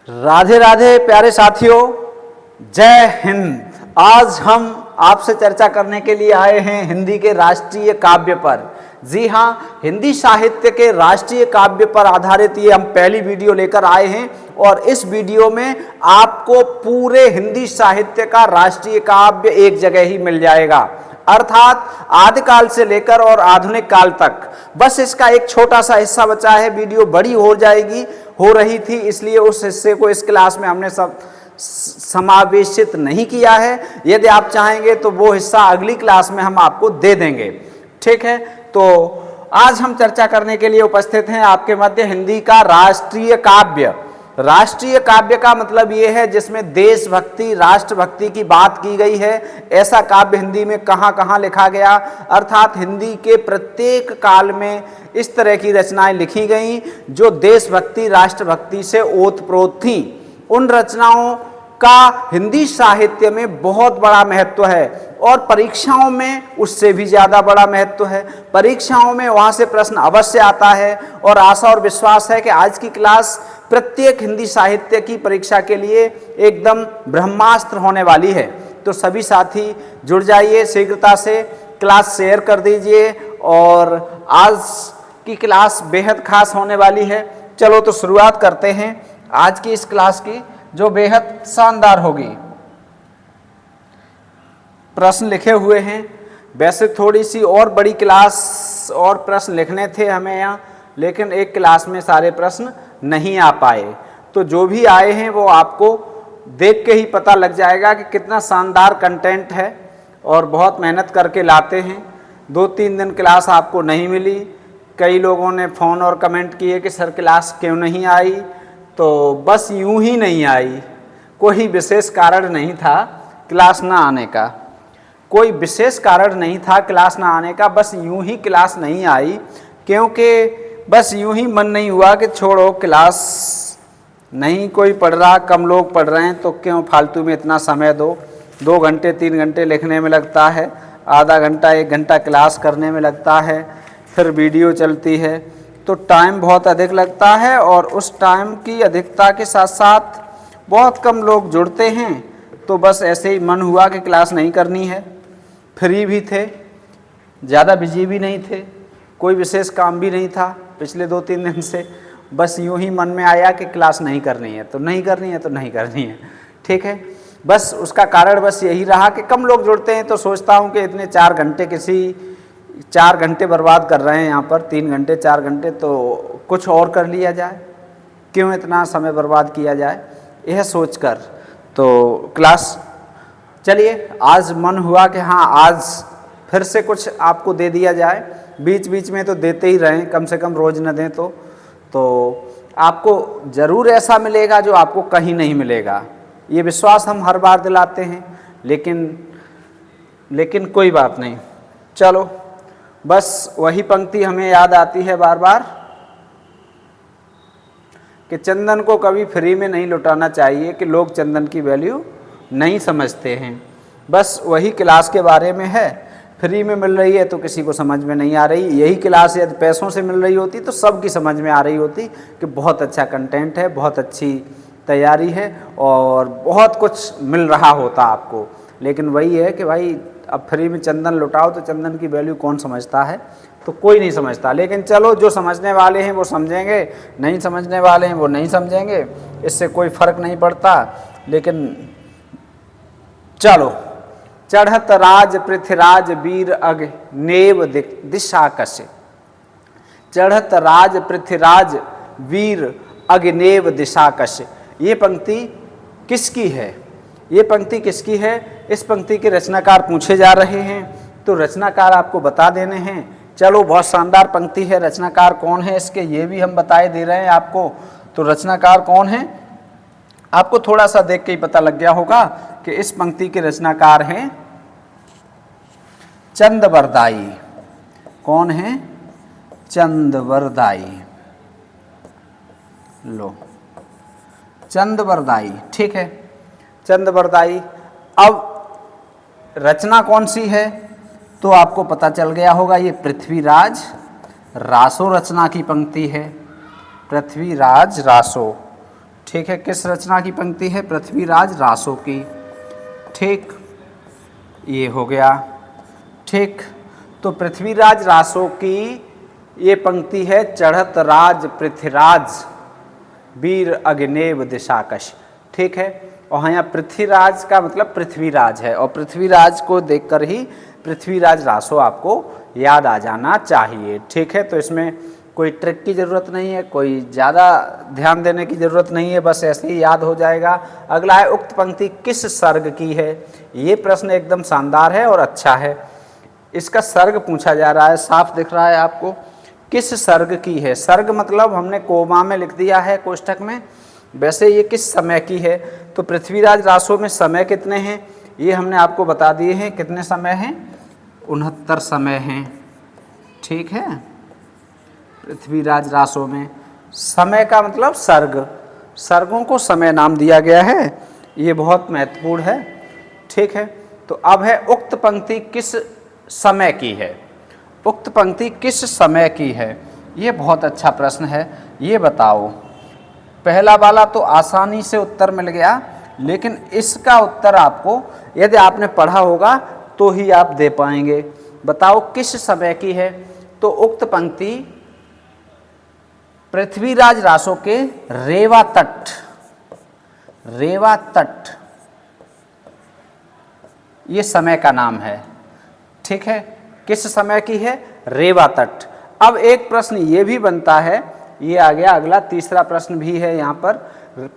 राधे राधे प्यारे साथियों, जय हिंद। आज हम आपसे चर्चा करने के लिए आए हैं हिंदी के राष्ट्रीय काव्य पर। जी हाँ, हिंदी साहित्य के राष्ट्रीय काव्य पर आधारित ये हम पहली वीडियो लेकर आए हैं और इस वीडियो में आपको पूरे हिंदी साहित्य का राष्ट्रीय काव्य एक जगह ही मिल जाएगा, अर्थात आदिकाल से लेकर और आधुनिक काल तक। बस इसका एक छोटा सा हिस्सा बचा है, वीडियो बड़ी हो रही थी, इसलिए उस हिस्से को इस क्लास में हमने सब समावेशित नहीं किया है। यदि आप चाहेंगे तो वो हिस्सा अगली क्लास में हम आपको दे देंगे, ठीक है। तो आज हम चर्चा करने के लिए उपस्थित हैं आपके मध्य हिंदी का राष्ट्रीय काव्य। राष्ट्रीय काव्य का मतलब ये है जिसमें देशभक्ति, राष्ट्रभक्ति की बात की गई है। ऐसा काव्य हिंदी में कहाँ कहाँ लिखा गया, अर्थात हिंदी के प्रत्येक काल में इस तरह की रचनाएं लिखी गई जो देशभक्ति, राष्ट्रभक्ति से ओतप्रोत थीं। उन रचनाओं का हिंदी साहित्य में बहुत बड़ा महत्व है और परीक्षाओं में उससे भी ज़्यादा बड़ा महत्व है। परीक्षाओं में वहाँ से प्रश्न अवश्य आता है और आशा और विश्वास है कि आज की क्लास प्रत्येक हिंदी साहित्य की परीक्षा के लिए एकदम ब्रह्मास्त्र होने वाली है। तो सभी साथी जुड़ जाइए, शीघ्रता से क्लास शेयर कर दीजिए और आज की क्लास बेहद खास होने वाली है। चलो तो शुरुआत करते हैं आज की इस क्लास की, जो बेहद शानदार होगी। प्रश्न लिखे हुए हैं, वैसे थोड़ी सी और बड़ी क्लास और प्रश्न लिखने थे हमें यहाँ, लेकिन एक क्लास में सारे प्रश्न नहीं आ पाए। तो जो भी आए हैं वो आपको देख के ही पता लग जाएगा कि कितना शानदार कंटेंट है और बहुत मेहनत करके लाते हैं। 2-3 दिन क्लास आपको नहीं मिली। कई लोगों ने फ़ोन और कमेंट किए कि सर क्लास क्यों नहीं आई, तो बस यूं ही नहीं आई, कोई विशेष कारण नहीं था क्लास ना आने का। कोई विशेष कारण नहीं था क्लास ना आने का, बस यूं ही क्लास नहीं आई, क्योंकि बस यूं ही मन नहीं हुआ कि छोड़ो क्लास नहीं कोई पढ़ रहा, कम लोग पढ़ रहे हैं तो क्यों फालतू में इतना समय दो। 2 घंटे 3 घंटे लिखने में लगता है, आधा घंटा 1 घंटा क्लास करने में लगता है, फिर वीडियो चलती है तो टाइम बहुत अधिक लगता है और उस टाइम की अधिकता के साथ साथ बहुत कम लोग जुड़ते हैं। तो बस ऐसे ही मन हुआ कि क्लास नहीं करनी है। फ्री भी थे, ज़्यादा बिजी भी नहीं थे, कोई विशेष काम भी नहीं था पिछले 2-3 दिन से। बस यूं ही मन में आया कि क्लास नहीं करनी है तो नहीं करनी है तो नहीं करनी है, ठीक है। बस उसका कारण बस यही रहा कि कम लोग जुड़ते हैं तो सोचता हूं कि इतने 4 घंटे बर्बाद कर रहे हैं यहाँ पर, 3 घंटे 4 घंटे, तो कुछ और कर लिया जाए, क्यों इतना समय बर्बाद किया जाए, यह सोचकर तो क्लास। चलिए आज मन हुआ कि हाँ आज फिर से कुछ आपको दे दिया जाए। बीच बीच में तो देते ही रहें, कम से कम रोज़ न दें तो आपको ज़रूर ऐसा मिलेगा जो आपको कहीं नहीं मिलेगा। ये विश्वास हम हर बार दिलाते हैं, लेकिन कोई बात नहीं। चलो बस वही पंक्ति हमें याद आती है बार बार कि चंदन को कभी फ्री में नहीं लुटाना चाहिए, कि लोग चंदन की वैल्यू नहीं समझते हैं। बस वही क्लास के बारे में है। फ्री में मिल रही है तो किसी को समझ में नहीं आ रही। यही क्लास यदि पैसों से मिल रही होती तो सबकी समझ में आ रही होती कि बहुत अच्छा कंटेंट है, बहुत अच्छी तैयारी है और बहुत कुछ मिल रहा होता आपको। लेकिन वही है कि भाई अब फ्री में चंदन लुटाओ तो चंदन की वैल्यू कौन समझता है, तो कोई नहीं समझता। लेकिन चलो जो समझने वाले हैं वो समझेंगे, नहीं समझने वाले हैं वो नहीं समझेंगे, इससे कोई फर्क नहीं पड़ता। लेकिन चलो, चढ़त राज पृथ्वीराज वीर अग नेव दिशा कसे। चढ़त राज पृथ्वीराज वीर अग्नेव दिशा कसे। ये पंक्ति किसकी है? ये पंक्ति किसकी है? इस पंक्ति के रचनाकार पूछे जा रहे हैं, तो रचनाकार आपको बता देने हैं। चलो बहुत शानदार पंक्ति है, रचनाकार कौन है इसके ये भी हम बताए दे रहे हैं आपको। तो रचनाकार कौन है आपको थोड़ा सा देख के ही पता लग गया होगा कि इस पंक्ति के रचनाकार हैं चंदवरदाई। कौन है? चंदवरदाई। लो, चंदवरदाई, ठीक है, चंदवरदाई। अब रचना कौन सी है तो आपको पता चल गया होगा, ये पृथ्वीराज रासो रचना की पंक्ति है। पृथ्वीराज रासो, ठीक है, किस रचना की पंक्ति है? पृथ्वीराज रासो की। ठीक, ये हो गया। ठीक, तो पृथ्वीराज रासो की ये पंक्ति है, चढ़त राज पृथ्वीराज वीर अग्नेव दिशाकश। ठीक है, और यहाँ पृथ्वीराज का मतलब पृथ्वीराज है, और पृथ्वीराज को देखकर ही पृथ्वीराज रासो आपको याद आ जाना चाहिए। ठीक है, तो इसमें कोई ट्रिक की ज़रूरत नहीं है, कोई ज़्यादा ध्यान देने की ज़रूरत नहीं है, बस ऐसे ही याद हो जाएगा। अगला है, उक्त पंक्ति किस सर्ग की है? ये प्रश्न एकदम शानदार है और अच्छा है। इसका सर्ग पूछा जा रहा है, साफ दिख रहा है आपको, किस सर्ग की है? सर्ग मतलब हमने कोमा में लिख दिया है कोष्ठक में, वैसे ये किस समय की है? तो पृथ्वीराज रासो में समय कितने हैं ये हमने आपको बता दिए हैं। कितने समय हैं? 69 समय हैं। ठीक है, पृथ्वीराज रासो में समय का मतलब सर्ग, सर्गों को समय नाम दिया गया है, ये बहुत महत्वपूर्ण है। ठीक है, तो अब है, उक्त पंक्ति किस समय की है? उक्त पंक्ति किस समय की है? ये बहुत अच्छा प्रश्न है, ये बताओ। पहला वाला तो आसानी से उत्तर मिल गया, लेकिन इसका उत्तर आपको यदि आपने पढ़ा होगा तो ही आप दे पाएंगे। बताओ किस समय की है? तो उक्त पंक्ति पृथ्वीराज रासो के रेवा तट, रेवा तट ये समय का नाम है। ठीक है, किस समय की है? रेवा तट। अब एक प्रश्न ये भी बनता है, ये आ गया अगला, तीसरा प्रश्न भी है यहाँ पर,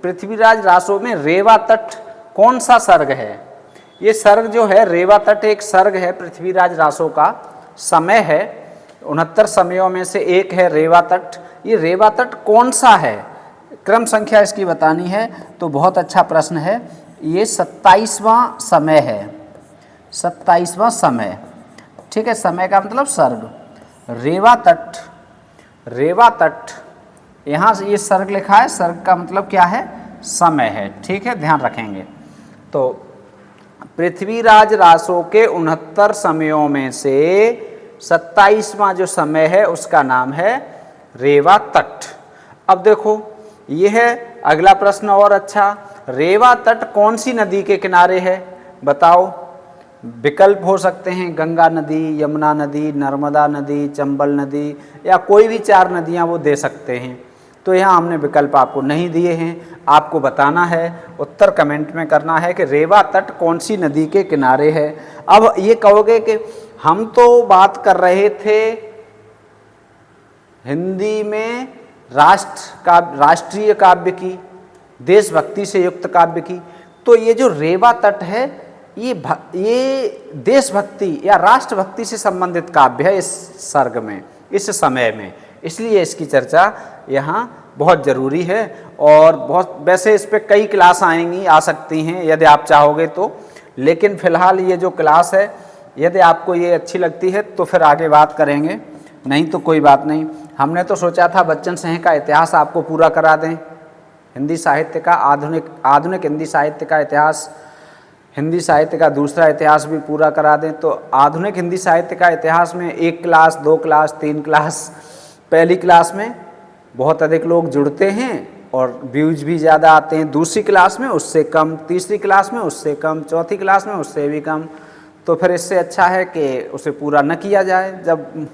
पृथ्वीराज रासो में रेवा तट कौन सा सर्ग है? ये सर्ग जो है रेवा तट एक सर्ग है पृथ्वीराज रासो का, समय है 69 समयों में से एक है रेवा तट। ये रेवा तट कौन सा है? क्रम संख्या इसकी बतानी है, तो बहुत अच्छा प्रश्न है। ये 27वां समय है, 27वां समय। ठीक है, समय का मतलब सर्ग, रेवा तट, रेवा तट, यहाँ से ये सर्ग लिखा है, सर्ग का मतलब क्या है? समय है। ठीक है, ध्यान रखेंगे। तो पृथ्वीराज रासो के 69 समयों में से 27वां जो समय है उसका नाम है रेवा तट। अब देखो, ये है अगला प्रश्न और अच्छा, रेवा तट कौन सी नदी के किनारे है? बताओ। विकल्प हो सकते हैं, गंगा नदी, यमुना नदी, नर्मदा नदी, चंबल नदी, या कोई भी 4 नदियां वो दे सकते हैं। तो यहाँ हमने विकल्प आपको नहीं दिए हैं, आपको बताना है, उत्तर कमेंट में करना है कि रेवा तट कौन सी नदी के किनारे है। अब ये कहोगे कि हम तो बात कर रहे थे हिंदी में राष्ट्रीय काव्य की, देशभक्ति से युक्त काव्य की, तो ये जो रेवा तट है ये देशभक्ति या राष्ट्रभक्ति से संबंधित काव्य है इस सर्ग में, इस समय में, इसलिए इसकी चर्चा यहाँ बहुत ज़रूरी है। और बहुत वैसे इस पर कई क्लास आएंगी, आ सकती हैं यदि आप चाहोगे तो, लेकिन फ़िलहाल ये जो क्लास है यदि आपको ये अच्छी लगती है तो फिर आगे बात करेंगे, नहीं तो कोई बात नहीं। हमने तो सोचा था बच्चन सिंह का इतिहास आपको पूरा करा दें, हिंदी साहित्य का आधुनिक हिंदी साहित्य का इतिहास, हिंदी साहित्य का दूसरा इतिहास भी पूरा करा दें। तो आधुनिक हिंदी साहित्य का इतिहास में 1 क्लास, 2 क्लास, 3 क्लास, पहली क्लास में बहुत अधिक लोग जुड़ते हैं और व्यूज भी ज़्यादा आते हैं, दूसरी क्लास में उससे कम, तीसरी क्लास में उससे कम, चौथी क्लास में उससे भी कम। तो फिर इससे अच्छा है कि उसे पूरा न किया जाए। जब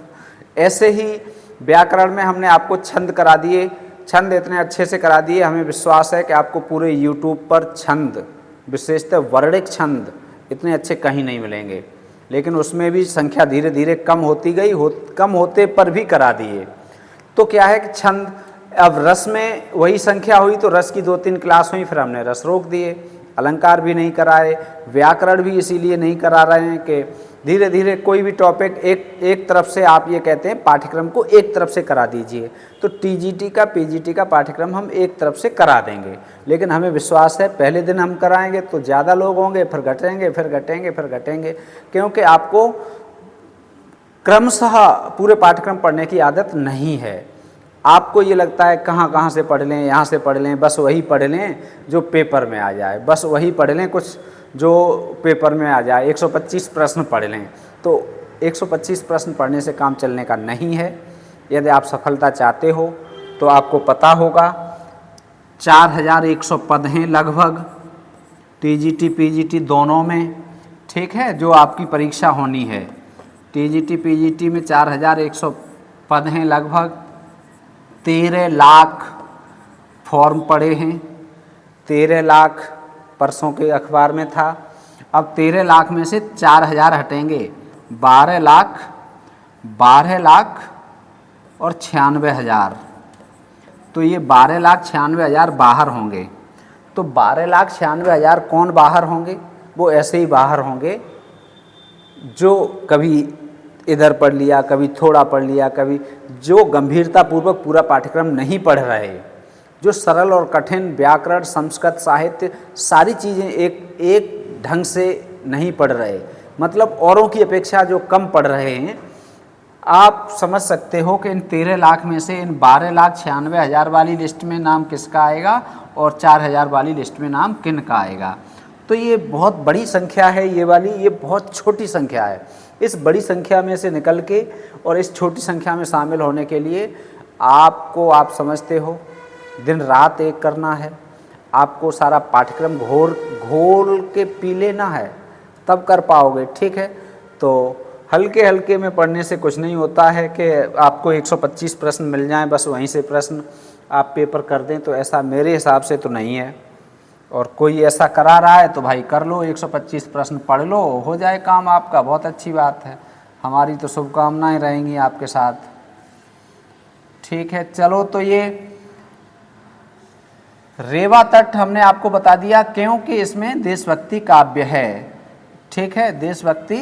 ऐसे ही व्याकरण में हमने आपको छंद करा दिए, छंद इतने अच्छे से करा दिए, हमें विश्वास है कि आपको पूरे यूट्यूब पर छंद, विशेषतः वर्णिक छंद इतने अच्छे कहीं नहीं मिलेंगे, लेकिन उसमें भी संख्या धीरे धीरे कम होती गई, कम होते पर भी करा दिए। तो क्या है कि छंद, अब रस में वही संख्या हुई तो रस की 2-3 क्लास हुई, फिर हमने रस रोक दिए, अलंकार भी नहीं कराए, व्याकरण भी इसीलिए नहीं करा रहे हैं कि धीरे धीरे कोई भी टॉपिक एक तरफ से, आप ये कहते हैं पाठ्यक्रम को एक तरफ से करा दीजिए, तो टीजीटी का पीजीटी का पाठ्यक्रम हम एक तरफ से करा देंगे। लेकिन हमें विश्वास है पहले दिन हम कराएंगे तो ज़्यादा लोग होंगे, फिर घटेंगे, फिर घटेंगे, फिर घटेंगे, क्योंकि आपको क्रमशः पूरे पाठ्यक्रम पढ़ने की आदत नहीं है। आपको ये लगता है कहाँ से पढ़ लें, यहाँ से पढ़ लें, बस वही पढ़ लें जो पेपर में आ जाए, बस वही पढ़ लें कुछ जो पेपर में आ जाए, 125 प्रश्न पढ़ लें। तो 125 प्रश्न पढ़ने से काम चलने का नहीं है। यदि आप सफलता चाहते हो तो आपको पता होगा 4100 पद हैं लगभग, टीजीटी पीजीटी दोनों में, ठीक है, जो आपकी परीक्षा होनी है। टीजीटी पीजीटी में 4100 पद हैं लगभग, 13 लाख फॉर्म पड़े हैं, 13 लाख परसों के अखबार में था। अब 13 लाख में से 4000 हटेंगे, 12 लाख और 96,000, तो ये 12,96,000 बाहर होंगे। तो 12,96,000 कौन बाहर होंगे? वो ऐसे ही बाहर होंगे जो कभी इधर पढ़ लिया, कभी थोड़ा पढ़ लिया, कभी जो गंभीरतापूर्वक पूरा पाठ्यक्रम नहीं पढ़ रहे, जो सरल और कठिन व्याकरण, संस्कृत, साहित्य सारी चीज़ें एक ढंग से नहीं पढ़ रहे, मतलब औरों की अपेक्षा जो कम पढ़ रहे हैं। आप समझ सकते हो कि इन 13 लाख में से इन 12,96,000 वाली लिस्ट में नाम किसका आएगा और 4,000 वाली लिस्ट में नाम किन का आएगा। तो ये बहुत बड़ी संख्या है, ये वाली, ये बहुत छोटी संख्या है। इस बड़ी संख्या में से निकल के और इस छोटी संख्या में शामिल होने के लिए आपको, आप समझते हो, दिन रात एक करना है, आपको सारा पाठ्यक्रम घोल के पी लेना है, तब कर पाओगे, ठीक है। तो हल्के हल्के में पढ़ने से कुछ नहीं होता है कि आपको 125 प्रश्न मिल जाएं, बस वहीं से प्रश्न आप पेपर कर दें, तो ऐसा मेरे हिसाब से तो नहीं है। और कोई ऐसा करा रहा है तो भाई कर लो, 125 प्रश्न पढ़ लो, हो जाए काम आपका, बहुत अच्छी बात है। हमारी तो शुभकामनाएं रहेंगी आपके साथ, ठीक है। चलो, तो ये रेवा तट हमने आपको बता दिया क्योंकि इसमें देशभक्ति काव्य है, ठीक है, देशभक्ति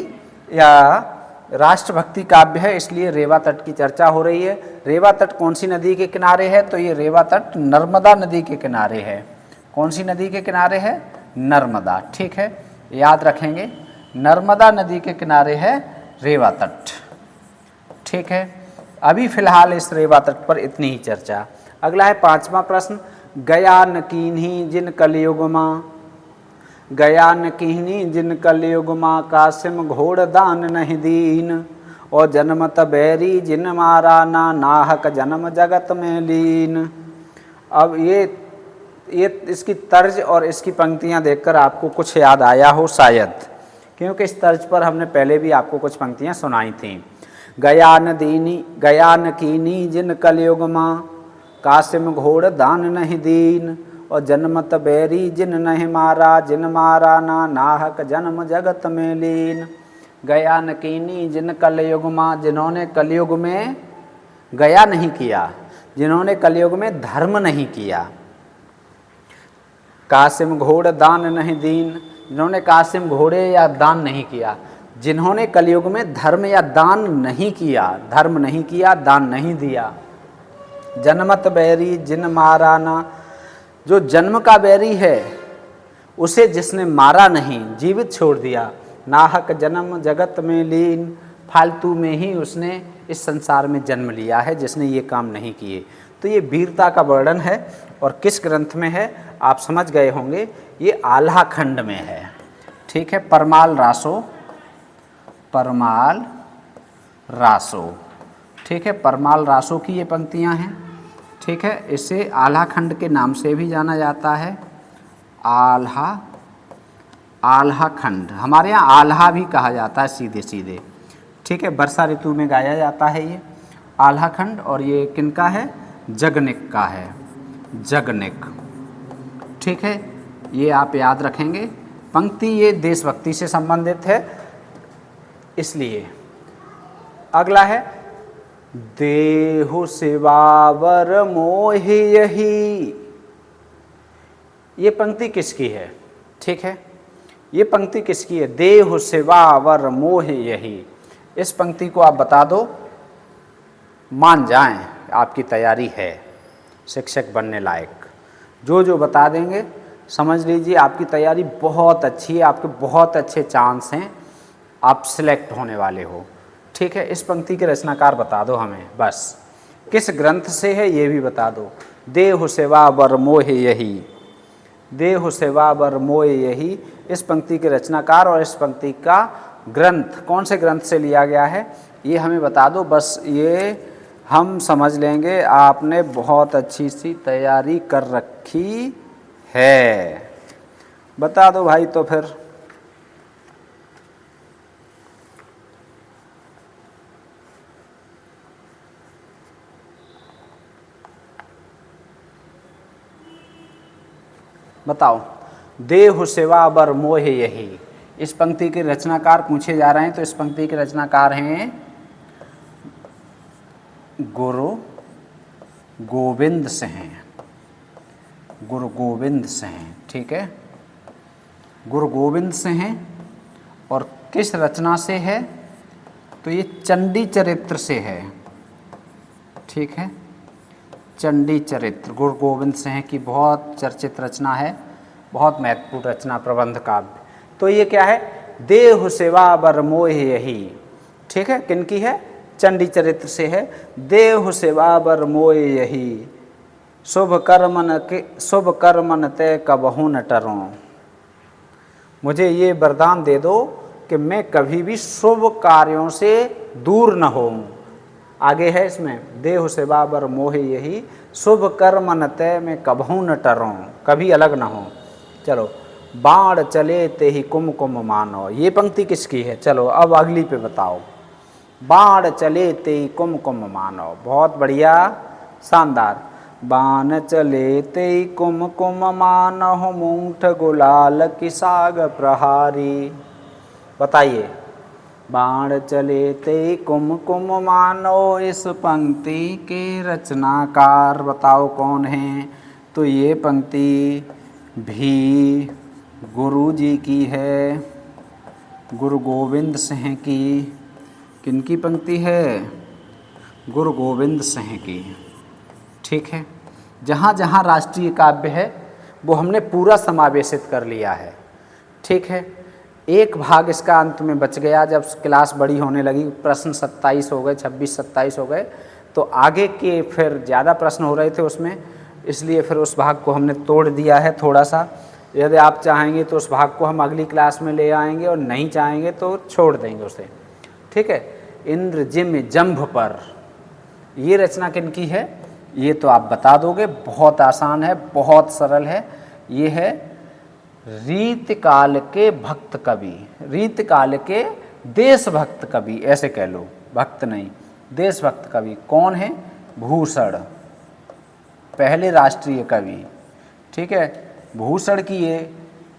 या राष्ट्रभक्ति काव्य है, इसलिए रेवा तट की चर्चा हो रही है। रेवा तट कौन सी नदी के किनारे है? तो ये रेवा तट नर्मदा नदी के किनारे है। कौन सी नदी के किनारे है? नर्मदा, ठीक है, याद रखेंगे, नर्मदा नदी के किनारे है रेवा तट, ठीक है। अभी फिलहाल इस रेवा तट पर इतनी ही चर्चा। अगला है 5वां प्रश्न, गया न कीन्ही जिन कलयुग माँ, गया न कीन्ही जिन कलयुग माँ, कासिम घोड़ दान नहीं दीन, और जन्मत बैरी जिन मारा ना, नाहक जन्म जगत में लीन। अब ये इसकी तर्ज और इसकी पंक्तियां देखकर आपको कुछ याद आया हो शायद, क्योंकि इस तर्ज पर हमने पहले भी आपको कुछ पंक्तियां सुनाई थीं। गया न कीनी जिन कलयुग माँ, कासिम घोड़ दान नहीं दीन, और जन्मत बैरी जिन नहीं मारा, जिन मारा ना, नाहक जन्म जगत में लीन। गया न कीनी जिन कलयुग माँ, जिन्होंने कलयुग में गया नहीं किया, जिन्होंने कलयुग में धर्म नहीं किया। कासिम घोड़ दान नहीं दीन, जिन्होंने कासिम घोड़े या दान नहीं किया, जिन्होंने कलयुग में धर्म या दान नहीं किया, धर्म नहीं किया, दान नहीं दिया। जन्मत बैरी जिन मारा ना, जो जन्म का बैरी है उसे जिसने मारा नहीं, जीवित छोड़ दिया। नाहक जन्म जगत में लीन, फालतू में ही उसने इस संसार में जन्म लिया है जिसने ये काम नहीं किए। तो ये वीरता का वर्णन है, और किस ग्रंथ में है आप समझ गए होंगे, ये आल्हा खंड में है, ठीक है, परमाल रासो, ठीक है, परमाल रासो की ये पंक्तियां हैं, ठीक है। इसे आल्हा खंड के नाम से भी जाना जाता है, आल्हा खंड, हमारे यहाँ आल्हा भी कहा जाता है सीधे सीधे, ठीक है। वर्षा ऋतु में गाया जाता है ये आल्हा खंड, और ये किनका है? जगनिक का है, जगनिक, ठीक है, ये आप याद रखेंगे। पंक्ति ये देशभक्ति से संबंधित है इसलिए। अगला है, देहु सिवावर मोहि यही, ये पंक्ति किसकी है? ठीक है, ये पंक्ति किसकी है? देहु सिवावर मोहि यही। इस पंक्ति को आप बता दो, मान जाएं आपकी तैयारी है शिक्षक बनने लायक। जो बता देंगे समझ लीजिए आपकी तैयारी बहुत अच्छी है, आपके बहुत अच्छे चांस हैं, आप सिलेक्ट होने वाले हो, ठीक है। इस पंक्ति के रचनाकार बता दो हमें, बस किस ग्रंथ से है ये भी बता दो। देहु सेवा बर मोहे यही, देहु सेवा बर मोहे यही, इस पंक्ति के रचनाकार और इस पंक्ति का ग्रंथ कौन से ग्रंथ से लिया गया है ये हमें बता दो। बस ये हम समझ लेंगे आपने बहुत अच्छी सी तैयारी कर रखी है। बता दो भाई तो फिर। बताओ। देहु सेवा बर मोह यही। इस पंक्ति के रचनाकार पूछे जा रहे हैं, तो इस पंक्ति के रचनाकार हैं गुरु गोविंद सिंह। गुरु गोविंद सिंह, ठीक है, गुरु गोविंद सिंह। और किस रचना से है? तो ये चंडी चरित्र से है, ठीक है। चंडी चरित्र गुरु गोविंद सिंह की बहुत चर्चित रचना है, बहुत महत्वपूर्ण रचना, प्रबंध काव्य। तो ये क्या है? देहु सेवा बर मोह यही, ठीक है। किनकी है? चंडी चरित्र से है। देहु सेवा बर मोह यही, शुभ कर्मन ते कबहू न टरों। मुझे ये वरदान दे दो कि मैं कभी भी शुभ कार्यों से दूर न होऊं। आगे है इसमें, देहु सेवा बर मोह यही, शुभ कर्मन ते मैं कबहू न टरों, कभी अलग न हो। चलो, बाण चले ते ही कुमकुम मानो। ये पंक्ति किसकी है? चलो अब अगली पे बताओ। बाण चले ते ही कुमकुम मानो, बहुत बढ़िया, शानदार। बाण चले ते ही कुमकुम मानो, मूंठ गुलाल की साग प्रहारी। बताइए, बाण चले ते कुमकुम मानो, इस पंक्ति के रचनाकार बताओ कौन हैं? तो ये पंक्ति भी गुरु जी की है, गुरु गोविंद सिंह की। किनकी पंक्ति है? गुरु गोविंद सिंह की, ठीक है। जहाँ जहाँ राष्ट्रीय काव्य है वो हमने पूरा समावेशित कर लिया है, ठीक है। एक भाग इसका अंत में बच गया, जब क्लास बड़ी होने लगी, प्रश्न 27 हो गए, 26-27 हो गए, तो आगे के फिर ज़्यादा प्रश्न हो रहे थे उसमें, इसलिए फिर उस भाग को हमने तोड़ दिया है थोड़ा सा। यदि आप चाहेंगे तो उस भाग को हम अगली क्लास में ले आएंगे, और नहीं चाहेंगे तो छोड़ देंगे उसे, ठीक है। इंद्र जिम जंभ पर, ये रचना किनकी है? ये तो आप बता दोगे, बहुत आसान है, बहुत सरल है। ये है रीतकाल के भक्त कवि, रीतकाल के देशभक्त कवि, ऐसे कह लो, भक्त नहीं, देशभक्त कवि। कौन है? भूषण, पहले राष्ट्रीय कवि, ठीक है। भूषण की ये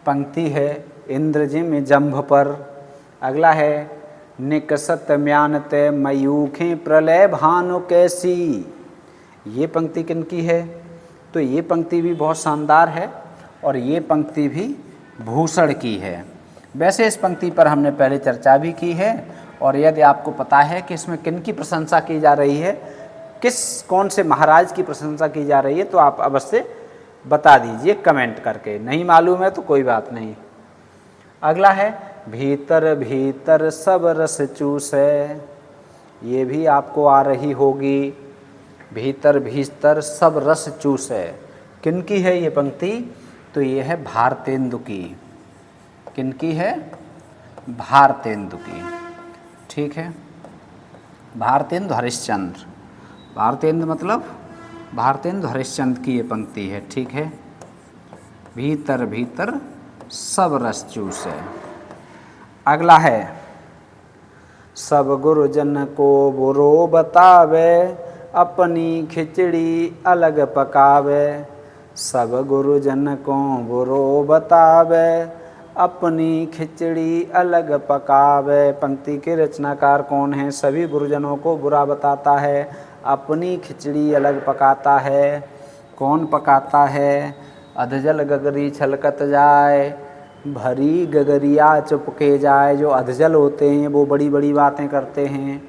पंक्ति है, इंद्रजिम जंभ पर। अगला है, निकसत म्यानते मयूखें प्रलय भानु कैसी। ये पंक्ति किनकी है? तो ये पंक्ति भी बहुत शानदार है, और ये पंक्ति भी भूषण की है। वैसे इस पंक्ति पर हमने पहले चर्चा भी की है, और यदि आपको पता है कि इसमें किनकी प्रशंसा की जा रही है, कौन से महाराज की प्रशंसा की जा रही है, तो आप अवश्य बता दीजिए कमेंट करके। नहीं मालूम है तो कोई बात नहीं। अगला है, भीतर भीतर सब रस चूसे। ये भी आपको आ रही होगी, भीतर भीतर सब रस चूसे। किनकी है ये पंक्ति? तो ये है भारतेंदु की। किनकी है? भारतेंदु की, ठीक है। भारतेंदु हरिश्चंद्र, भारतेंदु मतलब भारतेंदु हरिश्चंद्र की ये पंक्ति है, ठीक है। भीतर भीतर सब रस चूसे। अगला है, सब गुरुजन को बुरो बतावे, अपनी खिचड़ी अलग पकावे। सब गुरुजन को बुरो बतावे, अपनी खिचड़ी अलग पकावे। पंक्ति के रचनाकार कौन हैं? सभी गुरुजनों को बुरा बताता है, अपनी खिचड़ी अलग पकाता है। कौन पकाता है? अधजल गगरी छलकत जाए, भरी गगरिया चुपके जाए। जो अधजल होते हैं वो बड़ी बड़ी बातें करते हैं,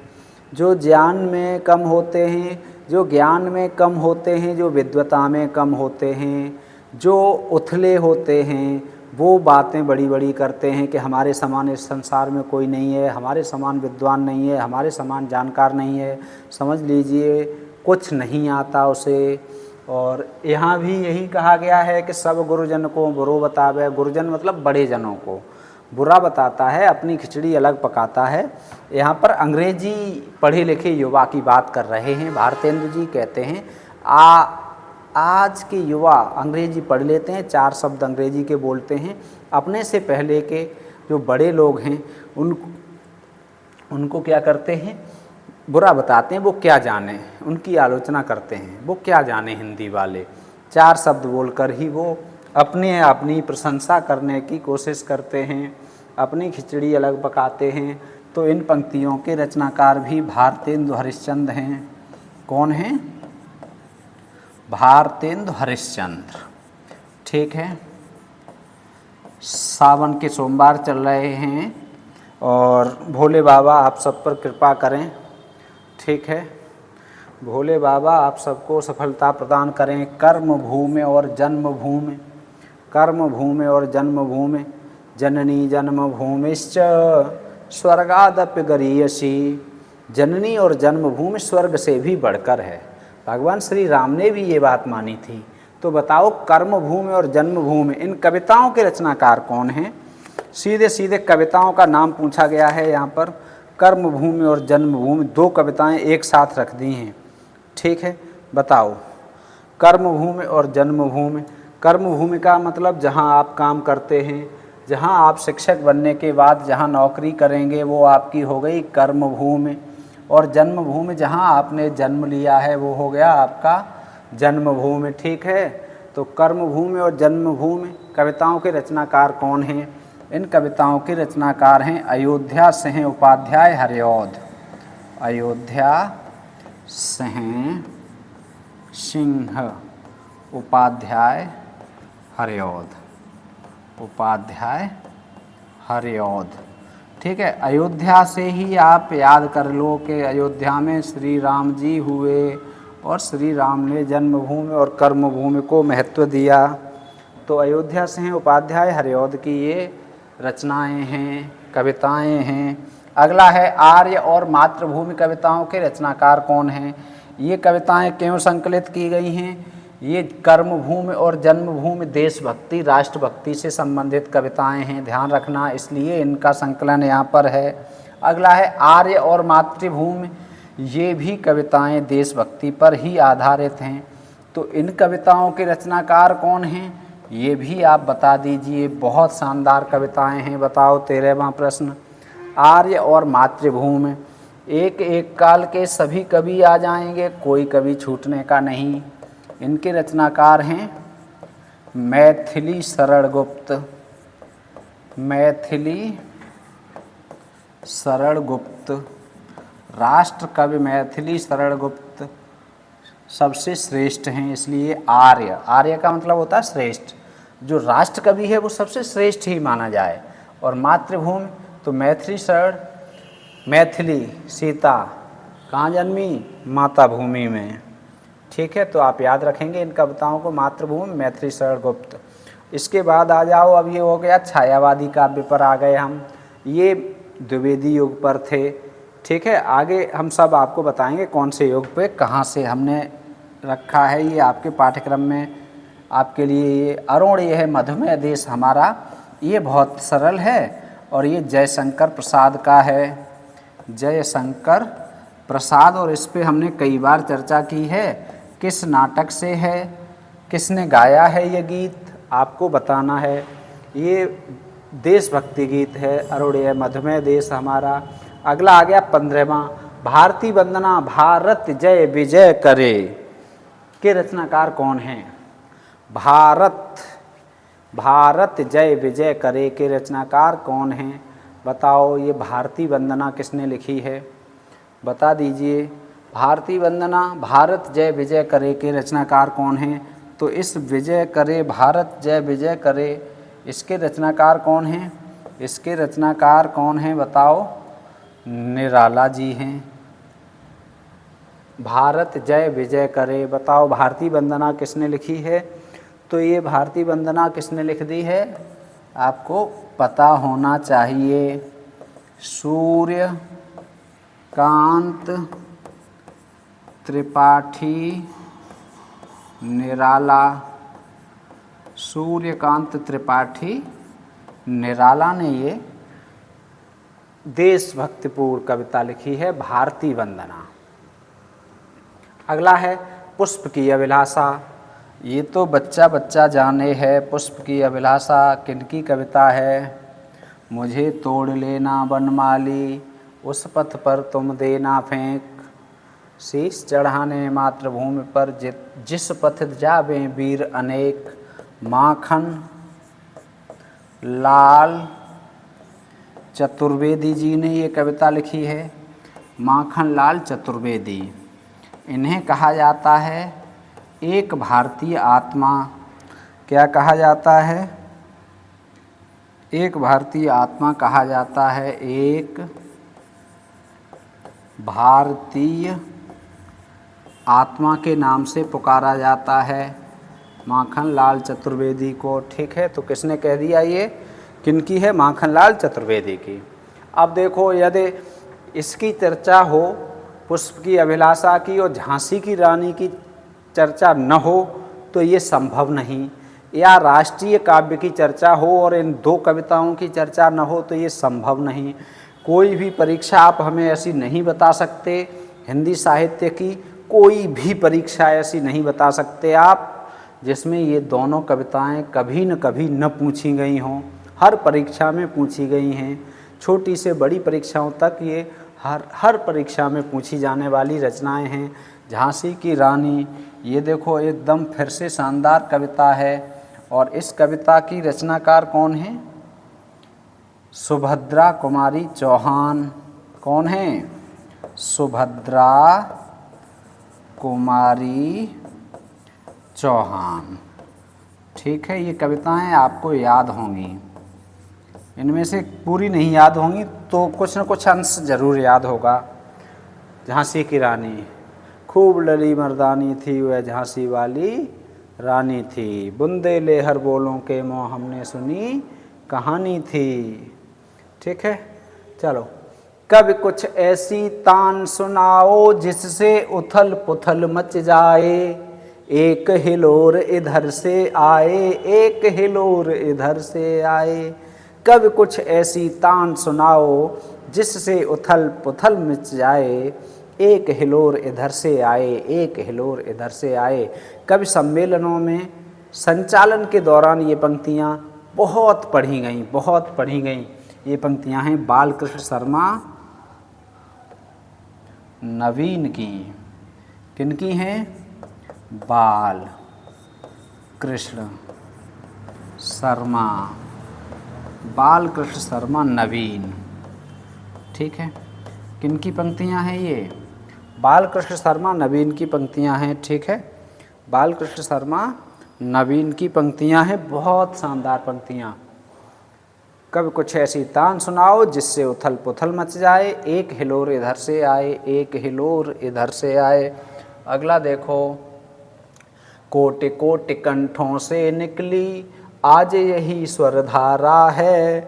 जो ज्ञान में कम होते हैं, जो ज्ञान में कम होते हैं, जो विद्वता में कम होते हैं, जो उथले होते हैं, वो बातें बड़ी बड़ी करते हैं कि हमारे समान इस संसार में कोई नहीं है, हमारे समान विद्वान नहीं है, हमारे समान जानकार नहीं है, समझ लीजिए कुछ नहीं आता उसे। और यहाँ भी यही कहा गया है कि सब गुरुजन को बुरो बतावे। गुरुजन मतलब बड़े जनों को, बुरा बताता है, अपनी खिचड़ी अलग पकाता है। यहाँ पर अंग्रेजी पढ़े लिखे युवा की बात कर रहे हैं। भारतेंदु जी कहते हैं आज के युवा अंग्रेजी पढ़ लेते हैं, 4 शब्द अंग्रेजी के बोलते हैं, अपने से पहले के जो बड़े लोग हैं उनको क्या करते हैं, बुरा बताते हैं। वो क्या जाने, उनकी आलोचना करते हैं, वो क्या जाने हिंदी वाले। 4 शब्द बोलकर ही वो अपनी प्रशंसा करने की कोशिश करते हैं, अपनी खिचड़ी अलग पकाते हैं। तो इन पंक्तियों के रचनाकार भी भारतेंदु हरिश्चंद्र हैं। कौन हैं? भारतेंदु हरिश्चंद्र। ठीक है। सावन के सोमवार चल रहे हैं और भोले बाबा आप सब पर कृपा करें। ठीक है, भोले बाबा आप सबको सफलता प्रदान करें। कर्म भूमि और जन्मभूमि, कर्म भूमि और जन्मभूमि, जननी जन्मभूमिश्च स्वर्गादप्य गरीयसी। जननी और जन्मभूमि स्वर्ग से भी बढ़कर है। भगवान श्री राम ने भी ये बात मानी थी। तो बताओ कर्म भूमि और जन्मभूमि, इन कविताओं के रचनाकार कौन हैं? सीधे सीधे कविताओं का नाम पूछा गया है यहाँ पर। कर्म भूमि और जन्मभूमि 2 कविताएं एक साथ रख दी हैं। ठीक है, बताओ कर्म भूमि और जन्मभूमि। कर्म भूमि का मतलब जहाँ आप काम करते हैं, जहाँ आप शिक्षक बनने के बाद जहाँ नौकरी करेंगे वो आपकी हो गई कर्म भूमि। और जन्मभूमि जहाँ आपने जन्म लिया है वो हो गया आपका जन्मभूमि। ठीक है, तो कर्मभूमि और जन्मभूमि कविताओं के रचनाकार कौन हैं? इन कविताओं के रचनाकार हैं अयोध्या सिंह उपाध्याय हरिऔध। अयोध्या सिंह उपाध्याय हरिऔध, उपाध्याय हरिऔध। ठीक है, अयोध्या से ही आप याद कर लो कि अयोध्या में श्री राम जी हुए और श्री राम ने जन्मभूमि और कर्मभूमि को महत्व दिया। तो अयोध्या सिंह उपाध्याय हरिऔध की ये रचनाएं हैं, कविताएं हैं। अगला है आर्य और मातृभूमि कविताओं के रचनाकार कौन हैं? ये कविताएं क्यों संकलित की गई हैं? ये कर्मभूमि और जन्मभूमि देशभक्ति राष्ट्रभक्ति से संबंधित कविताएं हैं, ध्यान रखना, इसलिए इनका संकलन यहाँ पर है। अगला है आर्य और मातृभूमि, ये भी कविताएं देशभक्ति पर ही आधारित हैं। तो इन कविताओं के रचनाकार कौन हैं ये भी आप बता दीजिए। बहुत शानदार कविताएं हैं। बताओ 13वां प्रश्न। आर्य और मातृभूमि, एक एक काल के सभी कवि आ जाएंगे, कोई कवि छूटने का नहीं। इनके रचनाकार हैं मैथिली शरण गुप्त, मैथिली शरण गुप्त। राष्ट्र कवि मैथिली शरण गुप्त सबसे श्रेष्ठ हैं, इसलिए आर्य, आर्य का मतलब होता है श्रेष्ठ। जो राष्ट्र कवि है वो सबसे श्रेष्ठ ही माना जाए। और मातृभूमि तो मैथिली शरण, मैथिली सीता कहाँ जन्मी? माता भूमि में। ठीक है, तो आप याद रखेंगे इन कविताओं को, मातृभूमि, मैथिली शरण गुप्त। इसके बाद आ जाओ, अब ये हो गया छायावादी काव्य पर आ गए हम, ये द्विवेदी युग पर थे। ठीक है, आगे हम सब आपको बताएंगे कौन से युग पे कहाँ से हमने रखा है। ये आपके पाठ्यक्रम में आपके लिए ये अरुण, ये है मधुमेह देश हमारा, ये बहुत सरल है और ये जयशंकर प्रसाद का है, जयशंकर प्रसाद। और इस पे हमने कई बार चर्चा की है। किस नाटक से है, किसने गाया है ये गीत, आपको बताना है। ये देशभक्ति गीत है, अरुण ये मधुमेह देश हमारा। अगला आ गया 15वां, भारती वंदना भारत जय विजय करे के रचनाकार कौन हैं? भारत जय विजय करे के रचनाकार कौन हैं? बताओ, ये भारती वंदना किसने लिखी है? बता दीजिए। भारती वंदना भारत जय विजय करे के रचनाकार कौन हैं? तो इस विजय करे, भारत जय विजय करे, इसके रचनाकार कौन हैं? इसके रचनाकार कौन हैं बताओ? निराला जी हैं। भारत जय विजय करे, बताओ भारती वंदना किसने लिखी है? तो ये भारती वंदना किसने लिख दी है आपको पता होना चाहिए। सूर्यकांत त्रिपाठी निराला, सूर्यकांत त्रिपाठी निराला ने ये देशभक्तिपूर्ण कविता लिखी है, भारती वंदना। अगला है पुष्प की अभिलाषा। ये तो बच्चा बच्चा जाने है। पुष्प की अभिलाषा किनकी कविता है? मुझे तोड़ लेना वनमाली, उस पथ पर तुम देना फेंक, शीश चढ़ाने मातृभूमि पर जिस पथ जावे वीर अनेक। माखन लाल चतुर्वेदी जी ने ये कविता लिखी है। माखन लाल चतुर्वेदी, इन्हें कहा जाता है एक भारतीय आत्मा। क्या कहा जाता है? एक भारतीय आत्मा कहा जाता है। एक भारतीय आत्मा के नाम से पुकारा जाता है माखन लाल चतुर्वेदी को। ठीक है, तो किसने कह दिया ये? किनकी है? माखन लाल चतुर्वेदी की। अब देखो, यदि इसकी चर्चा हो, पुष्प की अभिलाषा की और झांसी की रानी की चर्चा न हो तो ये संभव नहीं, या राष्ट्रीय काव्य की चर्चा हो और इन दो कविताओं की चर्चा न हो तो ये संभव नहीं। कोई भी परीक्षा आप हमें ऐसी नहीं बता सकते, हिंदी साहित्य की कोई भी परीक्षा ऐसी नहीं बता सकते आप जिसमें ये दोनों कविताएं कभी न कभी न पूछी गई हों। हर परीक्षा में पूछी गई हैं, छोटी से बड़ी परीक्षाओं तक ये हर परीक्षा में पूछी जाने वाली रचनाएं हैं। झांसी की रानी, ये देखो एकदम फिर से शानदार कविता है। और इस कविता की रचनाकार कौन है? सुभद्रा कुमारी चौहान। कौन है? सुभद्रा कुमारी चौहान। ठीक है, ये कविताएं आपको याद होंगी। इनमें से पूरी नहीं याद होंगी तो कुछ न कुछ अंश जरूर याद होगा। झांसी की रानी, खूब लड़ी मर्दानी थी वह झांसी वाली रानी थी, बुंदे ले हर बोलों के मोह हमने सुनी कहानी थी। ठीक है, चलो। कब कुछ ऐसी तान सुनाओ जिससे उथल पुथल मच जाए, एक हिलोर इधर से आए, एक हिलोर इधर से आए। कब कुछ ऐसी तान सुनाओ जिससे उथल पुथल मच जाए, एक हिलोर इधर से आए, एक हिलोर इधर से आए। कवि सम्मेलनों में संचालन के दौरान ये पंक्तियाँ बहुत पढ़ी गईं, बहुत पढ़ी गईं। ये पंक्तियाँ हैं बालकृष्ण शर्मा नवीन की। किनकी हैं? बाल कृष्ण शर्मा, बालकृष्ण शर्मा नवीन। ठीक है, किनकी पंक्तियाँ हैं ये? बालकृष्ण शर्मा नवीन की पंक्तियाँ हैं। ठीक है, बालकृष्ण शर्मा नवीन की पंक्तियाँ हैं, बहुत शानदार पंक्तियाँ। कब कुछ ऐसी तान सुनाओ जिससे उथल पुथल मच जाए, एक हिलोर इधर से आए, एक हिलोर इधर से आए। अगला देखो, कोटि कोटि कंठों से निकली आज यही स्वरधारा है,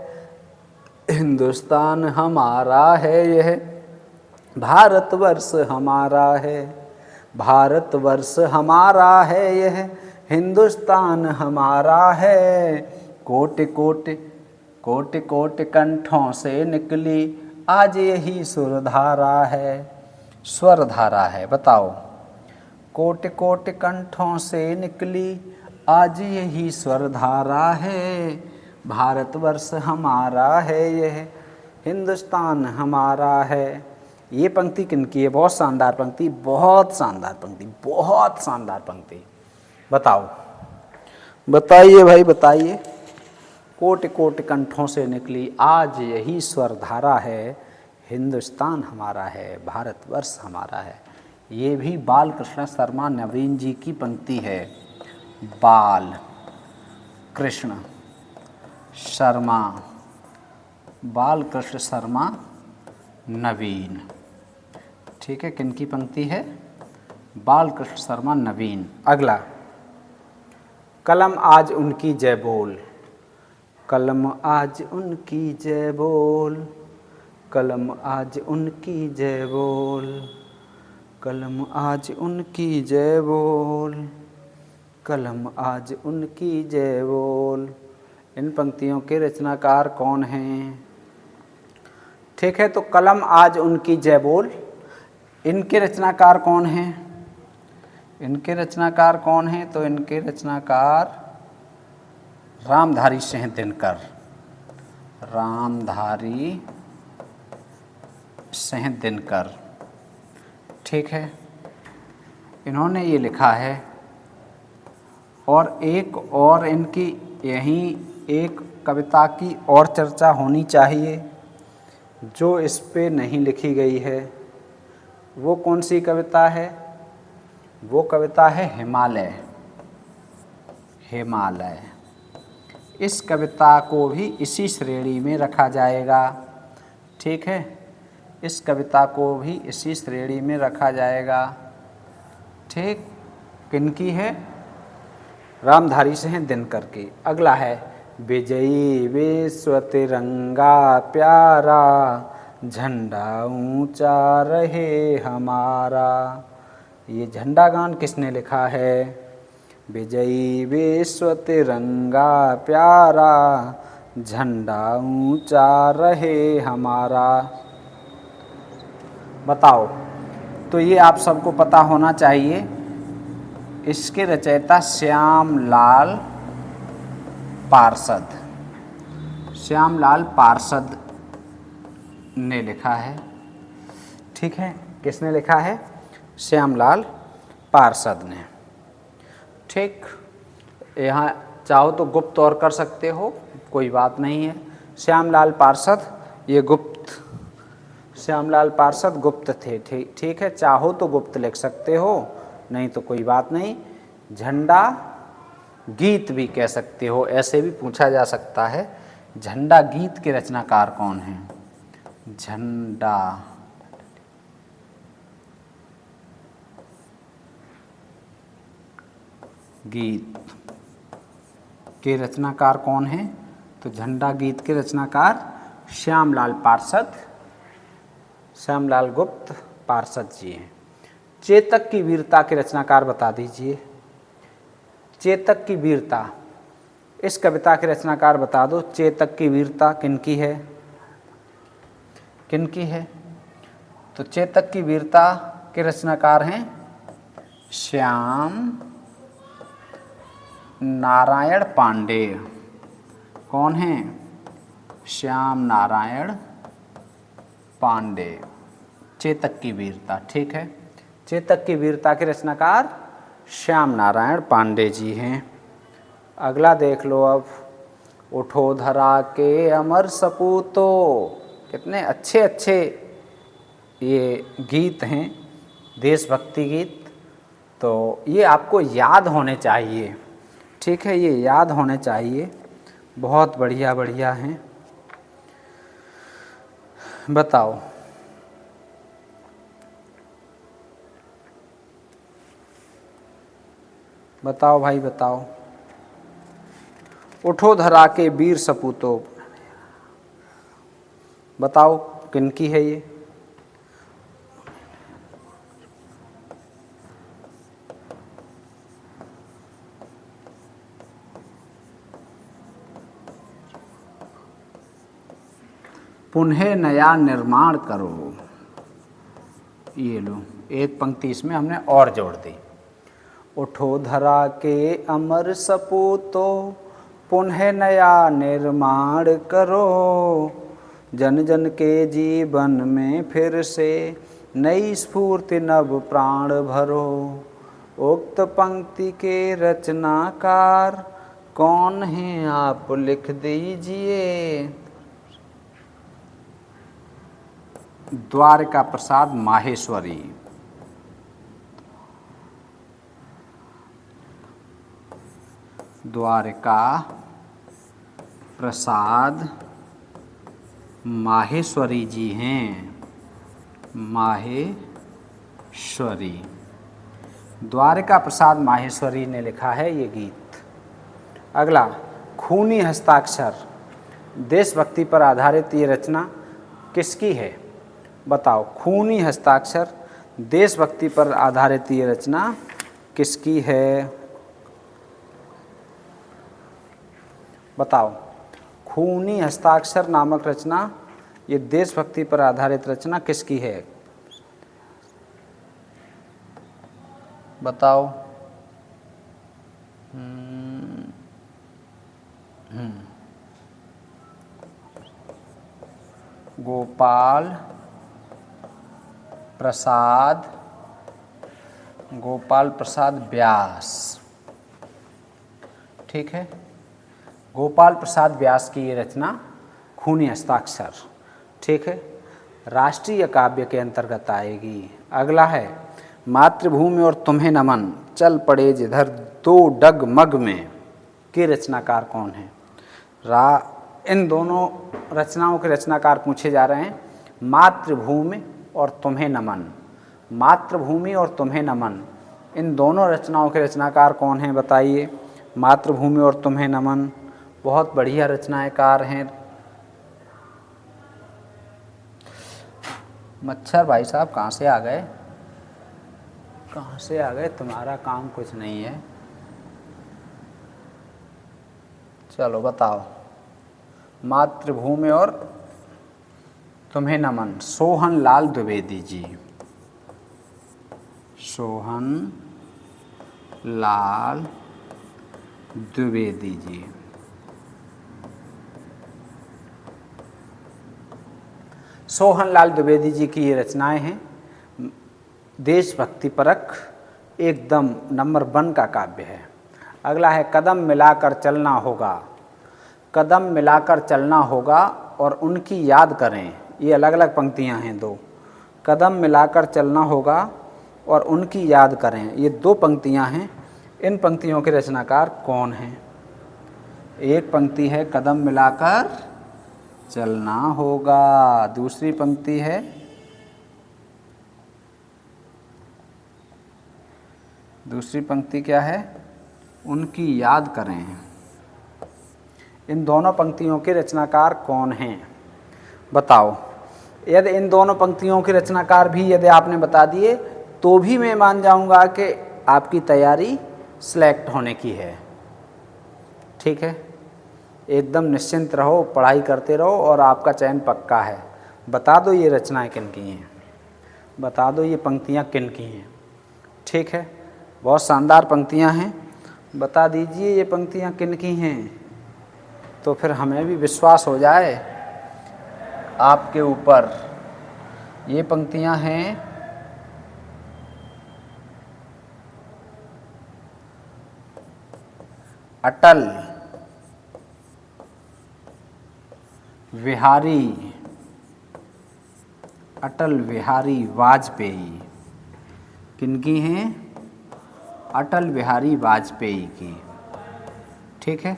हिंदुस्तान हमारा है यह, भारतवर्ष हमारा है, भारतवर्ष हमारा है यह, हिंदुस्तान हमारा है। कोटि कोटि कोटि कोटि कंठों से निकली आज यही स्वरधारा है। स्वरधारा है, बताओ। कोटि कोटि कंठों से निकली आज यही स्वरधारा है, भारतवर्ष हमारा है यह, हिंदुस्तान हमारा है। ये पंक्ति किनकी है? बहुत शानदार पंक्ति, बहुत शानदार पंक्ति, बहुत शानदार पंक्ति। बताओ, बताइए भाई, बताइए। कोटि कोटि कंठों से निकली आज यही स्वरधारा है, हिंदुस्तान हमारा है, भारतवर्ष हमारा है। ये भी बालकृष्ण शर्मा नवीन जी की पंक्ति है। बाल कृष्ण शर्मा, बालकृष्ण शर्मा नवीन। ठीक है, किनकी पंक्ति है? बालकृष्ण शर्मा नवीन। अगला, कलम आज उनकी जय बोल, कलम आज उनकी जय बोल, कलम आज उनकी जय बोल, कलम आज उनकी जय बोल, कलम आज उनकी जय बोल। इन पंक्तियों के रचनाकार कौन हैं? ठीक है, तो कलम आज उनकी जय बोल, इनके रचनाकार कौन हैं? इनके रचनाकार कौन हैं? तो इनके रचनाकार रामधारी सिंह दिनकर, रामधारी सिंह दिनकर। ठीक है, इन्होंने ये लिखा है। और एक और इनकी यहीं एक कविता की और चर्चा होनी चाहिए जो इस पे नहीं लिखी गई है। वो कौन सी कविता है? वो कविता है हिमालय। हिमालय, इस कविता को भी इसी श्रेणी में रखा जाएगा। ठीक है, इस कविता को भी इसी श्रेणी में रखा जाएगा। ठीक, किनकी है? रामधारी सिंह दिनकर की। अगला है विजयी विश्व तिरंगा प्यारा, झंडा ऊंचा रहे हमारा। ये झंडा गान किसने लिखा है? विजयी विश्व तिरंगा प्यारा, झंडा ऊंचा रहे हमारा। बताओ, तो ये आप सबको पता होना चाहिए। इसके रचयिता श्यामलाल पार्षद, श्यामलाल पार्षद ने लिखा है। ठीक है, किसने लिखा है? श्यामलाल पार्षद ने। ठीक, यहाँ चाहो तो गुप्त और कर सकते हो, कोई बात नहीं है। श्यामलाल पार्षद ये गुप्त, श्यामलाल पार्षद गुप्त थे। ठीक है, चाहो तो गुप्त लिख सकते हो, नहीं तो कोई बात नहीं। झंडा गीत भी कह सकते हो, ऐसे भी पूछा जा सकता है। झंडा गीत के रचनाकार कौन हैं? झंडा गीत के रचनाकार कौन हैं? तो झंडा गीत के रचनाकार श्यामलाल पार्षद, श्यामलाल गुप्त पार्षद जी हैं। चेतक की वीरता के रचनाकार बता दीजिए। चेतक की वीरता, इस कविता के रचनाकार बता दो। चेतक की वीरता किनकी है? किनकी है? तो चेतक की वीरता के रचनाकार हैं श्याम नारायण पांडे। कौन हैं? श्याम नारायण पांडे। चेतक की वीरता, ठीक है, चेतक की वीरता के रचनाकार श्याम नारायण पांडे जी हैं। अगला देख लो अब, उठो धरा के अमर सपूतो। कितने अच्छे अच्छे ये गीत हैं, देशभक्ति गीत। तो ये आपको याद होने चाहिए। ठीक है, ये याद होने चाहिए, बहुत बढ़िया बढ़िया हैं। बताओ, बताओ भाई बताओ। उठो धरा के वीर सपूतो, बताओ किनकी है ये? पुनः नया निर्माण करो। ये लो, एक पंक्ति इसमें हमने और जोड़ दी। उठो धरा के अमर सपूतो, पुनः नया निर्माण करो। जन जन के जीवन में फिर से नई स्फूर्ति नव प्राण भरो। उक्त पंक्ति के रचनाकार कौन हैं आप लिख दीजिए। द्वारका प्रसाद माहेश्वरी। द्वारका प्रसाद माहेश्वरी जी हैं। माहेश्वरी, द्वारका प्रसाद माहेश्वरी ने लिखा है ये गीत। अगला, खूनी हस्ताक्षर, देशभक्ति पर आधारित ये रचना किसकी है? बताओ, खूनी हस्ताक्षर देशभक्ति पर आधारित ये रचना किसकी है? बताओ। खूनी हस्ताक्षर नामक रचना, ये देशभक्ति पर आधारित रचना किसकी है? बताओ। गोपाल प्रसाद व्यास। ठीक है, गोपाल प्रसाद व्यास की ये रचना खूनी हस्ताक्षर, ठीक है, राष्ट्रीय काव्य के अंतर्गत आएगी। अगला है मातृभूमि और तुम्हें नमन, चल पड़े जिधर दो डगमग में के रचनाकार कौन है? इन दोनों रचनाओं के रचनाकार पूछे जा रहे हैं। मातृभूमि और तुम्हें नमन, मातृभूमि और तुम्हें नमन, इन दोनों रचनाओं के रचनाकार कौन हैं बताइए? मातृभूमि और तुम्हें नमन बहुत बढ़िया रचनाकार हैं। मच्छर भाई साहब कहाँ से आ गए? कहाँ से आ गए? तुम्हारा काम कुछ नहीं है। चलो बताओ। मातृभूमि और तुम्हें नमन, सोहन लाल द्विवेदी जी। सोहन लाल द्विवेदी जी। सोहन लाल द्विवेदी जी की ये रचनाएं हैं। देशभक्ति परक एकदम नंबर 1 का काव्य है। अगला है कदम मिलाकर चलना होगा, कदम मिलाकर चलना होगा और उनकी याद करें। ये अलग अलग पंक्तियां हैं दो। कदम मिलाकर चलना होगा और उनकी याद करें, ये 2 पंक्तियां हैं। इन पंक्तियों के रचनाकार कौन हैं? एक पंक्ति है कदम मिलाकर चलना होगा, दूसरी पंक्ति है क्या है? उनकी याद करें। इन दोनों पंक्तियों के रचनाकार कौन हैं बताओ? यदि इन दोनों पंक्तियों के रचनाकार भी यदि आपने बता दिए तो भी मैं मान जाऊंगा कि आपकी तैयारी सिलेक्ट होने की है। ठीक है, एकदम निश्चिंत रहो, पढ़ाई करते रहो और आपका चयन पक्का है। बता दो ये रचनाएं किन की हैं, बता दो ये पंक्तियां किन की हैं। ठीक है, बहुत शानदार पंक्तियां हैं, बता दीजिए ये पंक्तियां किन की हैं, तो फिर हमें भी विश्वास हो जाए आपके ऊपर। ये पंक्तियां हैं अटल बिहारी वाजपेयी। किनकी हैं? अटल बिहारी वाजपेयी की। ठीक है,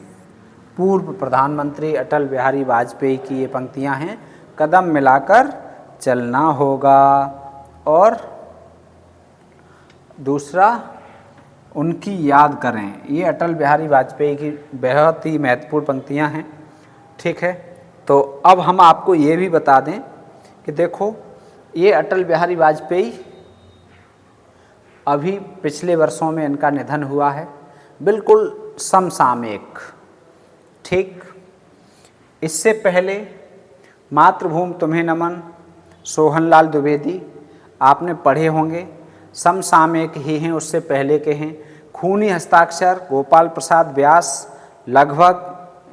पूर्व प्रधानमंत्री अटल बिहारी वाजपेयी की ये पंक्तियां हैं। कदम मिलाकर चलना होगा और दूसरा उनकी याद करें। ये अटल बिहारी वाजपेयी की बहुत ही महत्वपूर्ण पंक्तियां हैं। ठीक है, तो अब हम आपको ये भी बता दें कि देखो ये अटल बिहारी वाजपेयी अभी पिछले वर्षों में इनका निधन हुआ है, बिल्कुल समसामयिक। ठीक, इससे पहले मातृभूमि तुम्हें नमन, सोहन लाल द्विवेदी आपने पढ़े होंगे, समसामयिक ही हैं, उससे पहले के हैं। खूनी हस्ताक्षर गोपाल प्रसाद व्यास लगभग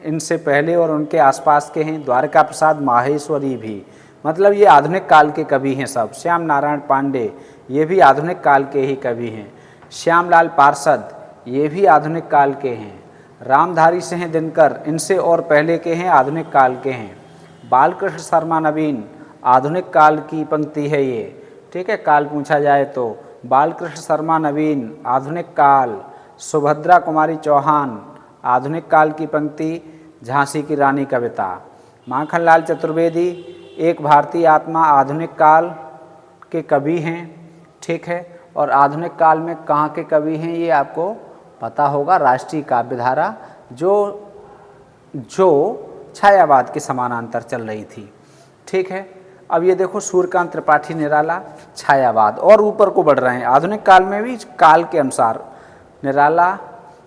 इनसे पहले और उनके आसपास के हैं। द्वारका प्रसाद माहेश्वरी भी, मतलब ये आधुनिक काल के कवि हैं सब। श्याम नारायण पांडे ये भी आधुनिक काल के ही कवि हैं। श्यामलाल पार्षद ये भी आधुनिक काल के हैं। रामधारी सिंह दिनकर इनसे और पहले के हैं, आधुनिक काल के हैं। बालकृष्ण शर्मा नवीन आधुनिक काल की पंक्ति है ये। ठीक है, काल पूछा जाए तो बालकृष्ण शर्मा नवीन आधुनिक काल। सुभद्रा कुमारी चौहान आधुनिक काल की पंक्ति, झांसी की रानी कविता। माखनलाल चतुर्वेदी एक भारतीय आत्मा आधुनिक काल के कवि हैं। ठीक है, और आधुनिक काल में कहाँ के कवि हैं ये आपको पता होगा, राष्ट्रीय काव्यधारा जो छायावाद के समानांतर चल रही थी। ठीक है, अब ये देखो सूर्यकांत त्रिपाठी निराला छायावाद और ऊपर को बढ़ रहे हैं। आधुनिक काल में भी काल के अनुसार निराला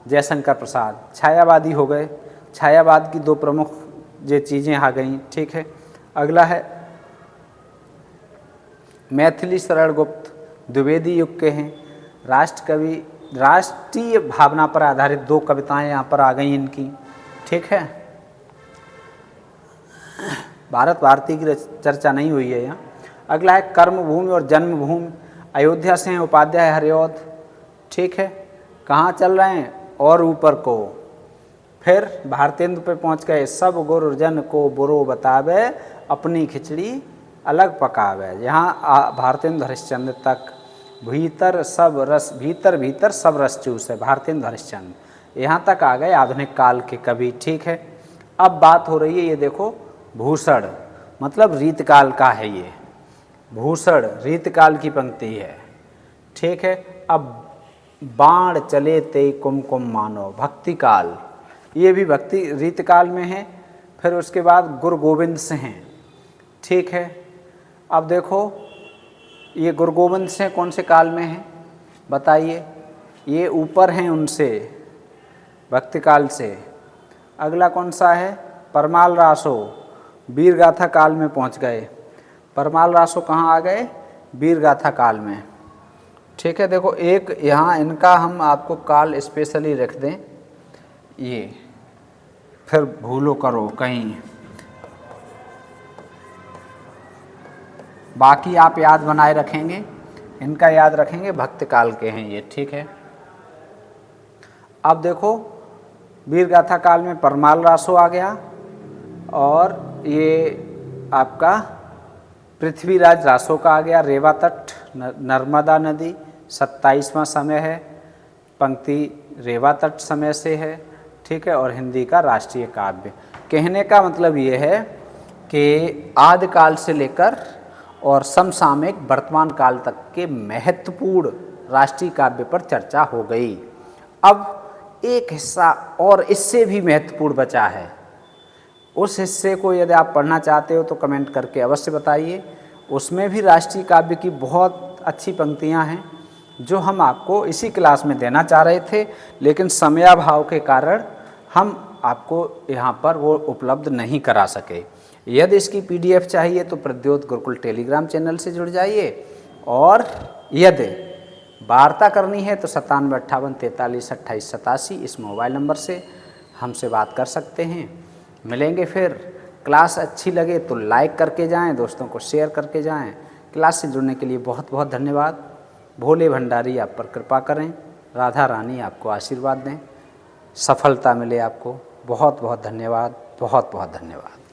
जयशंकर प्रसाद छायावादी हो गए। छायावाद की 2 प्रमुख ये चीज़ें आ गई। ठीक है, अगला है मैथिली शरण गुप्त द्विवेदी युग के हैं राष्ट्र कवि। राष्ट्रीय भावना पर आधारित 2 कविताएं यहाँ पर आ गई इनकी। ठीक है, भारत भारती की चर्चा नहीं हुई है यहाँ। अगला है कर्मभूमि और जन्मभूमि। अयोध्या से हैं उपाध्याय हरिऔध। ठीक है, कहाँ चल रहे हैं? और ऊपर को। फिर भारतेंदु पे पहुँच गए। सब गुरुजन को बुरो बतावे, अपनी खिचड़ी अलग पकावे। यहाँ भारतेंदु हरिश्चंद्र तक। भीतर भीतर सब रस चूस है, भारतेंदु हरिश्चंद्र। यहाँ तक आ गए आधुनिक काल के कवि। ठीक है, अब बात हो रही है, ये देखो भूषण मतलब रीतकाल का है। ये भूषण रीतकाल की पंक्ति है। ठीक है, अब बाण चले ते कुमकुम मानो भक्ति काल, ये भी भक्ति रीतकाल में है। फिर उसके बाद गुरु गोविंद से हैं। ठीक है, अब देखो ये गुरु गोविंद से कौन से काल में है बताइए? ये ऊपर हैं उनसे, भक्ति काल से। अगला कौन सा है? परमाल रासो, वीर गाथा काल में पहुंच गए। परमाल रासो कहाँ आ गए? वीर गाथा काल में। ठीक है, देखो एक यहाँ इनका हम आपको काल स्पेशली रख दें, ये फिर भूलो करो कहीं, बाकी आप याद बनाए रखेंगे। इनका याद रखेंगे, भक्त काल के हैं ये। ठीक है, अब देखो वीर गाथा काल में परमाल रासो आ गया, और ये आपका पृथ्वीराज रासो का आ गया। रेवा तट नर्मदा नदी 27वां समय है, पंक्ति रेवा तट समय से है। ठीक है, और हिंदी का राष्ट्रीय काव्य। कहने का मतलब ये है कि आदिकाल से लेकर और समसामयिक वर्तमान काल तक के महत्वपूर्ण राष्ट्रीय काव्य पर चर्चा हो गई। अब एक हिस्सा और इससे भी महत्वपूर्ण बचा है। उस हिस्से को यदि आप पढ़ना चाहते हो तो कमेंट करके अवश्य बताइए। उसमें भी राष्ट्रीय काव्य की बहुत अच्छी पंक्तियां हैं जो हम आपको इसी क्लास में देना चाह रहे थे, लेकिन समयाभाव के कारण हम आपको यहाँ पर वो उपलब्ध नहीं करा सके। यदि इसकी PDF चाहिए तो प्रद्योत गुरुकुल टेलीग्राम चैनल से जुड़ जाइए, और यदि वार्ता करनी है तो 9758432887 इस मोबाइल नंबर से हमसे बात कर सकते हैं। मिलेंगे फिर। क्लास अच्छी लगे तो लाइक करके जाएं, दोस्तों को शेयर करके जाएं। क्लास से जुड़ने के लिए बहुत बहुत धन्यवाद। भोले भंडारी आप पर कृपा करें, राधा रानी आपको आशीर्वाद दें, सफलता मिले आपको। बहुत बहुत धन्यवाद, बहुत बहुत धन्यवाद।